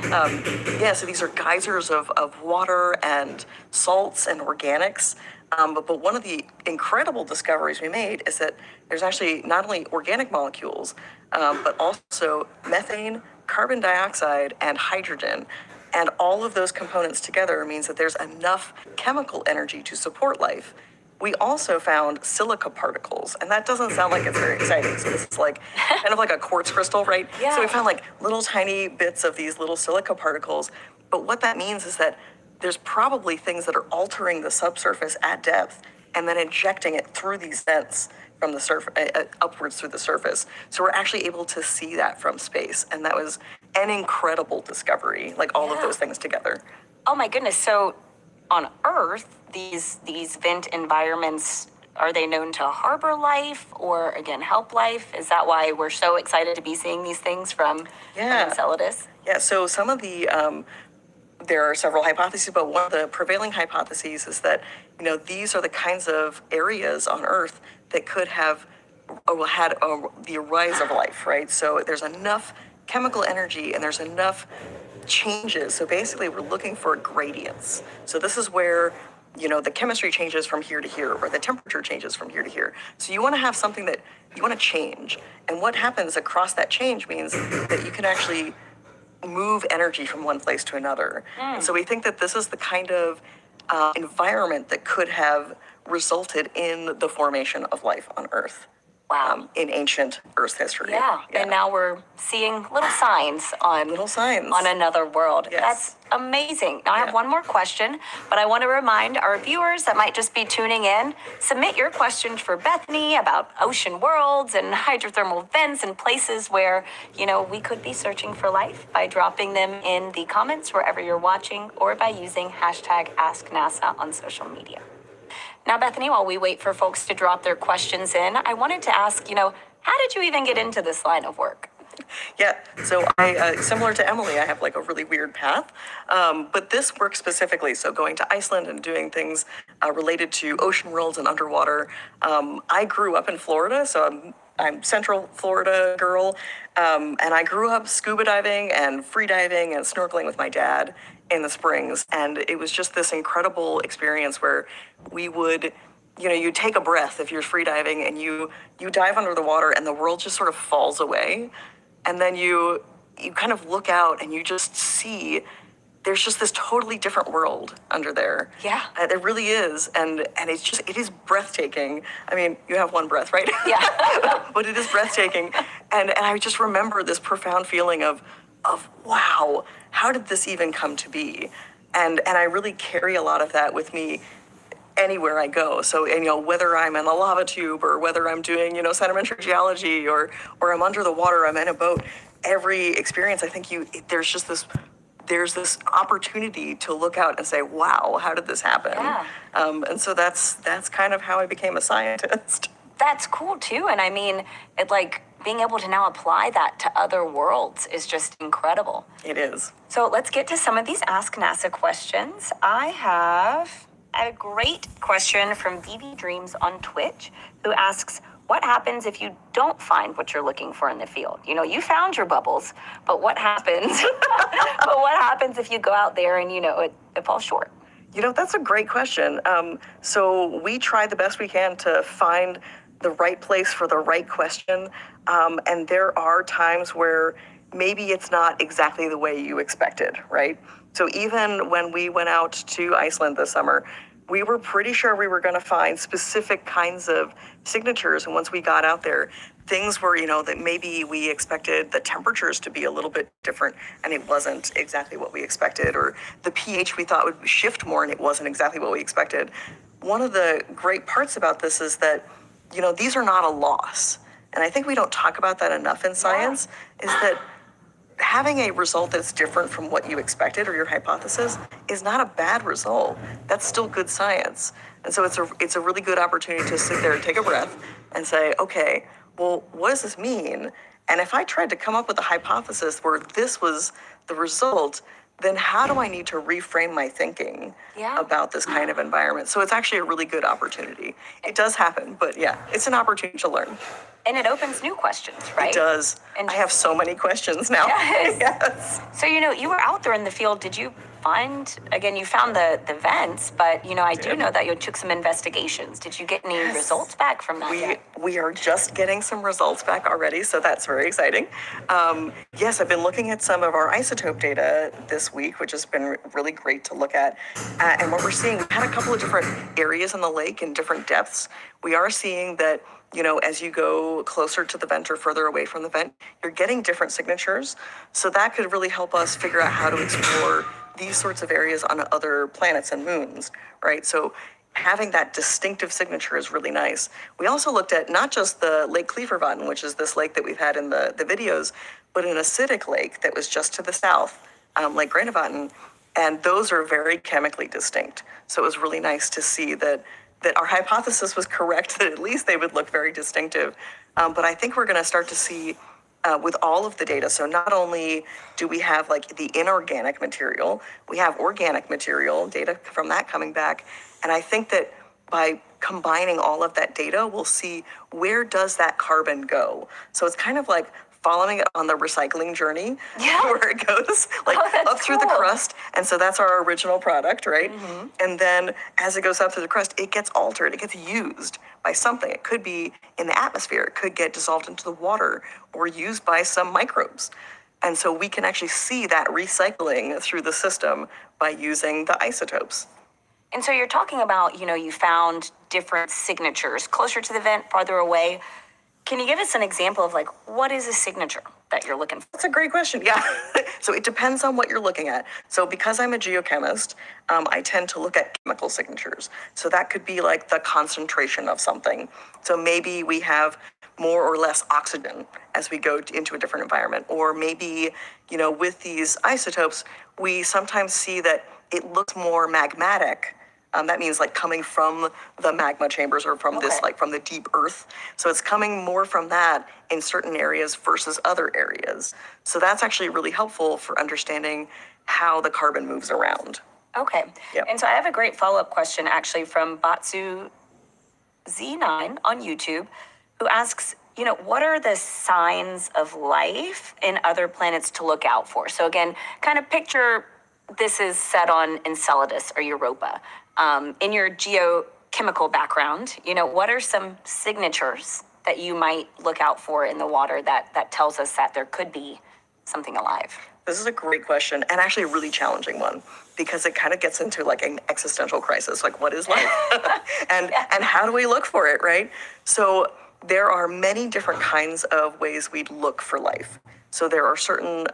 So these are geysers of water and salts and organics. But one of the incredible discoveries we made is that there's actually not only organic molecules, but also methane, carbon dioxide, and hydrogen. And all of those components together means that there's enough chemical energy to support life. We also found silica particles, and that doesn't sound like it's very exciting. So this is like kind of like a quartz crystal, right? Yeah. So we found like little tiny bits of these little silica particles. But what that means is that there's probably things that are altering the subsurface at depth and then injecting it through these vents from the surface, upwards through the surface. So we're actually able to see that from space. And that was an incredible discovery, like all of those things together. Oh my goodness. So on Earth, these vent environments Are they known to harbor life or, again, help life? Is that why we're so excited to be seeing these things from Enceladus? Yeah, so some of the, there are several hypotheses, but one of the prevailing hypotheses is that, these are the kinds of areas on Earth that could have had the rise of life, right? So there's enough chemical energy and there's enough changes. So basically we're looking for gradients. So this is where, the chemistry changes from here to here, or the temperature changes from here to here. So you want to have something that you want to change. And what happens across that change means that you can actually move energy from one place to another. And so we think that this is the kind of environment that could have resulted in the formation of life on Earth. Wow. In ancient Earth history. Yeah. And now we're seeing little signs on another world. Yes. That's amazing. Now I have one more question, but I want to remind our viewers that might just be tuning in, submit your questions for Bethany about ocean worlds and hydrothermal vents and places where, we could be searching for life by dropping them in the comments wherever you're watching or by using #AskNASA on social media. Now, Bethany, while we wait for folks to drop their questions in, I wanted to ask, how did you even get into this line of work? Yeah, so I, similar to Emily, I have like a really weird path, but this work specifically, so going to Iceland and doing things related to ocean worlds and underwater. I grew up in Florida, so I'm Central Florida girl, and I grew up scuba diving and free diving and snorkeling with my dad in the springs, and it was just this incredible experience where we would, you take a breath if you're free diving and you dive under the water and the world just sort of falls away, and then you kind of look out and you just see there's just this totally different world under there. Yeah. There really is, and it is breathtaking. I mean, you have one breath, right? Yeah. But it is breathtaking, and I just remember this profound feeling of wow, how did this even come to be? And I really carry a lot of that with me anywhere I go. So, whether I'm in a lava tube or whether I'm doing, sedimentary geology or I'm under the water, I'm in a boat, every experience, I think there's this opportunity to look out and say, wow, how did this happen? Yeah. And so that's kind of how I became a scientist. That's cool too. And I mean, being able to now apply that to other worlds is just incredible. It is. So let's get to some of these Ask NASA questions. I have a great question from BB Dreams on Twitch, who asks, what happens if you don't find what you're looking for in the field? You found your bubbles, but what happens? But what happens if you go out there and it falls short? That's a great question. So we try the best we can to find the right place for the right question. And there are times where maybe it's not exactly the way you expected, right? So even when we went out to Iceland this summer, we were pretty sure we were going to find specific kinds of signatures. And once we got out there, things were, that maybe we expected the temperatures to be a little bit different and it wasn't exactly what we expected, or the pH we thought would shift more and it wasn't exactly what we expected. One of the great parts about this is that, these are not a loss. And I think we don't talk about that enough in science, is that having a result that's different from what you expected or your hypothesis is not a bad result. That's still good science. And so it's a really good opportunity to sit there and take a breath and say, okay, well, what does this mean? And if I tried to come up with a hypothesis where this was the result, then how do I need to reframe my thinking about this kind of environment? So it's actually a really good opportunity. It does happen, but it's an opportunity to learn. And it opens new questions, right? It does. And I have so many questions now. Yes. Yes. So, you were out there in the field. Did you find, again, you found the vents, but, I do know that you took some investigations. Did you get any results back from that yet? We are just getting some results back already, so that's very exciting. Yes, I've been looking at some of our isotope data this week, which has been really great to look at. And what we're seeing, we had a couple of different areas in the lake in different depths. We are seeing that, as you go closer to the vent or further away from the vent, you're getting different signatures. So that could really help us figure out how to explore these sorts of areas on other planets and moons, right? So having that distinctive signature is really nice. We also looked at not just the Lake Klevervatten, which is this lake that we've had in the videos, but an acidic lake that was just to the south, Lake Granavatn, and those are very chemically distinct. So it was really nice to see that that our hypothesis was correct, that at least they would look very distinctive. But I think we're going to start to see with all of the data. So not only do we have like the inorganic material, we have organic material, data from that coming back. And I think that by combining all of that data, we'll see where does that carbon go. So it's kind of like following it on the recycling journey, where it goes, like up through the crust. And so that's our original product, right? And then as it goes up through the crust, it gets altered, it gets used by something. It could be in the atmosphere, it could get dissolved into the water or used by some microbes. And so we can actually see that recycling through the system by using the isotopes. And so you're talking about, you found different signatures closer to the vent, farther away. Can you give us an example of like, what is a signature that you're looking for? That's a great question. Yeah. So it depends on what you're looking at. So because I'm a geochemist, I tend to look at chemical signatures. So that could be like the concentration of something. So maybe we have more or less oxygen as we go into a different environment. Or maybe, with these isotopes, we sometimes see that it looks more magmatic. That means like coming from the magma chambers or from this, like from the deep earth. So it's coming more from that in certain areas versus other areas. So that's actually really helpful for understanding how the carbon moves around. Okay. Yep. And so I have a great follow-up question actually from Batsu Z9 on YouTube, who asks, what are the signs of life in other planets to look out for? So again, kind of picture this is set on Enceladus or Europa. In your geochemical background, what are some signatures that you might look out for in the water that tells us that there could be something alive? This is a great question, and actually a really challenging one, because it kind of gets into like an existential crisis, like what is life? and how do we look for it, right? So there are many different kinds of ways we'd look for life. So there are certain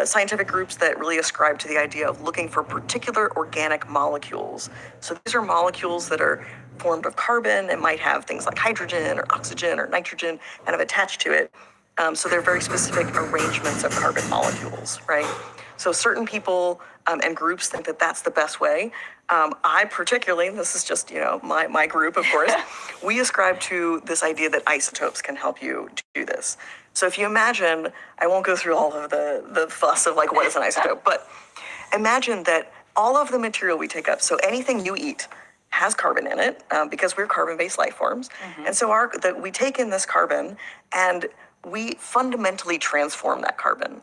scientific groups that really ascribe to the idea of looking for particular organic molecules. So these are molecules that are formed of carbon and might have things like hydrogen or oxygen or nitrogen kind of attached to it. So they're very specific arrangements of carbon molecules, right? So certain people and groups think that that's the best way. I particularly, and this is just, my group, of course, we ascribe to this idea that isotopes can help you do this. So if you imagine, I won't go through all of the fuss of like what is an isotope, but imagine that all of the material we take up, so anything you eat has carbon in it because we're carbon-based life forms. And so we take in this carbon and we fundamentally transform that carbon.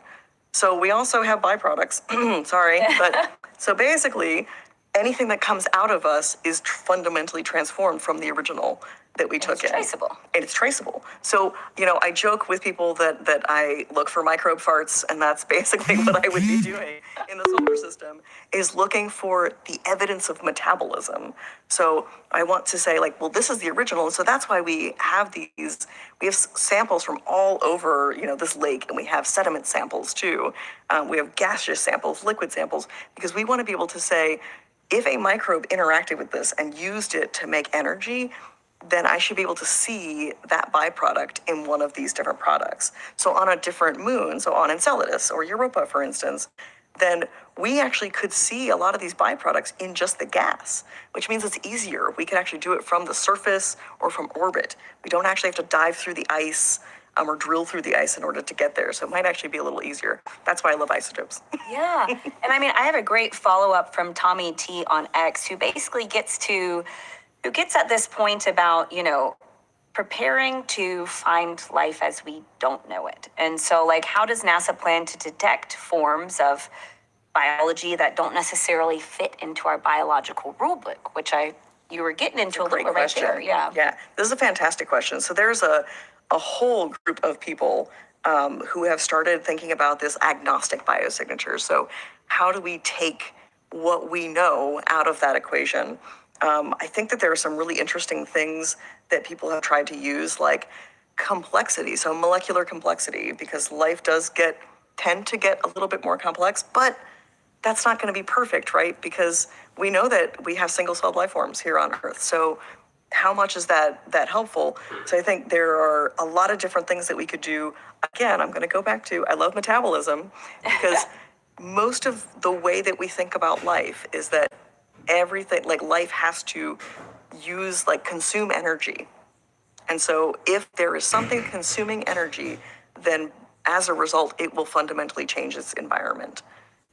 So we also have byproducts, sorry, but so basically anything that comes out of us is fundamentally transformed from the original that we took in. It's traceable. And it's traceable. So, I joke with people that I look for microbe farts, and that's basically what I would be doing in the solar system, is looking for the evidence of metabolism. So I want to say like, well, this is the original. And so that's why we have samples from all over, this lake, and we have sediment samples too. We have gaseous samples, liquid samples, because we want to be able to say, if a microbe interacted with this and used it to make energy, then I should be able to see that byproduct in one of these different products. So on a different moon, so on Enceladus or Europa, for instance, then we actually could see a lot of these byproducts in just the gas, which means it's easier. We can actually do it from the surface or from orbit. We don't actually have to dive through the ice or drill through the ice in order to get there. So it might actually be a little easier. That's why I love isotopes. Yeah. And I have a great follow-up from Tommy T on X, who basically gets at this point about, preparing to find life as we don't know it. And so, like, how does NASA plan to detect forms of biology that don't necessarily fit into our biological rule book, which you were getting into a little bit right there. Yeah. Yeah, this is a fantastic question. So there's a whole group of people who have started thinking about this agnostic biosignatures. So how do we take what we know out of that equation? I think that there are some really interesting things that people have tried to use, like complexity, so molecular complexity, because life does tend to get a little bit more complex, but that's not going to be perfect, right? Because we know that we have single-celled life forms here on Earth. So how much is that helpful? So I think there are a lot of different things that we could do. Again, I'm going to go back to, I love metabolism, because most of the way that we think about life is that everything, like life has to use, like consume energy. And so if there is something consuming energy, then as a result, it will fundamentally change its environment.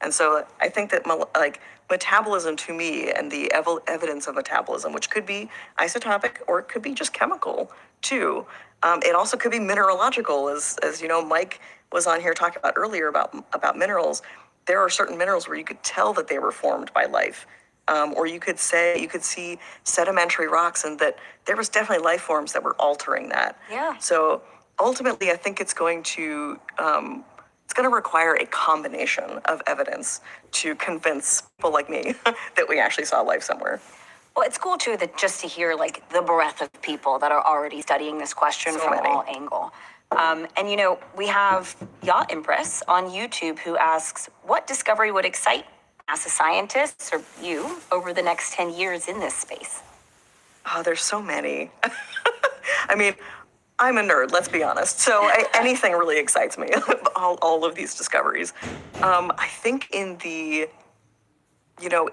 And so I think that like metabolism to me and the evidence of metabolism, which could be isotopic or it could be just chemical too. It also could be mineralogical, as you know, Mike was on here talking about earlier about minerals. There are certain minerals where you could tell that they were formed by life. Or you could see sedimentary rocks and that there was definitely life forms that were altering that. Yeah. So ultimately, I think it's going to require a combination of evidence to convince people like me that we actually saw life somewhere. Well, it's cool too that just to hear like the breadth of people that are already studying this question from all angles. And you know, we have Yacht Impress on YouTube who asks, what discovery would excite NASA scientists or you over the next 10 years in this space? Oh, there's so many. I mean, I'm a nerd, let's be honest. So anything really excites me, all of these discoveries. I think in the, you know,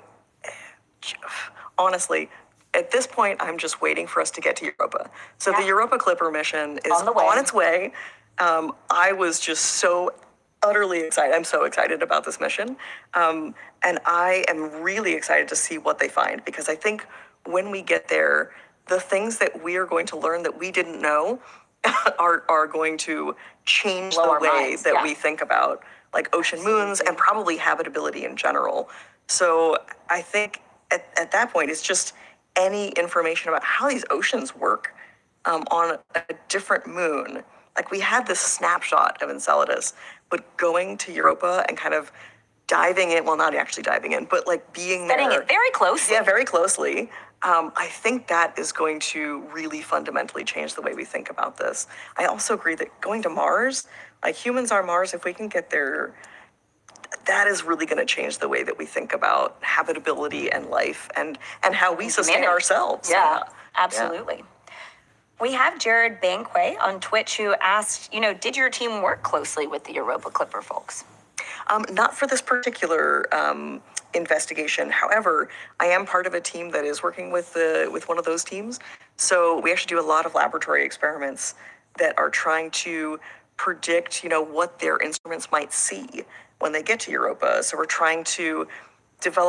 honestly, at this point, I'm just waiting for us to get to Europa. So the Europa Clipper mission is on its way. I was just so utterly excited. I'm so excited about this mission. And I am really excited to see what they find, because I think when we get there, the things that we are going to learn that we didn't know are going to change the way that we think about like ocean moons and probably habitability in general. So I think at that point, it's just any information about how these oceans work on a different moon. Like we had this snapshot of Enceladus, but going to Europa and kind of diving in, well, not actually diving in, but like being there. Studying it very closely. Yeah, very closely. I think that is going to really fundamentally change the way we think about this. I also agree that going to Mars, like humans are Mars, if we can get there, that is really going to change the way that we think about habitability and life and how we sustain ourselves. Yeah, absolutely. Yeah. We have Jared Banquet on Twitch who asked, you know, did your team work closely with the Europa Clipper folks? Not for this particular investigation. However, I am part of a team that is working with one of those teams. So we actually do a lot of laboratory experiments that are trying to predict, you know, what their instruments might see when they get to Europa. So we're trying to develop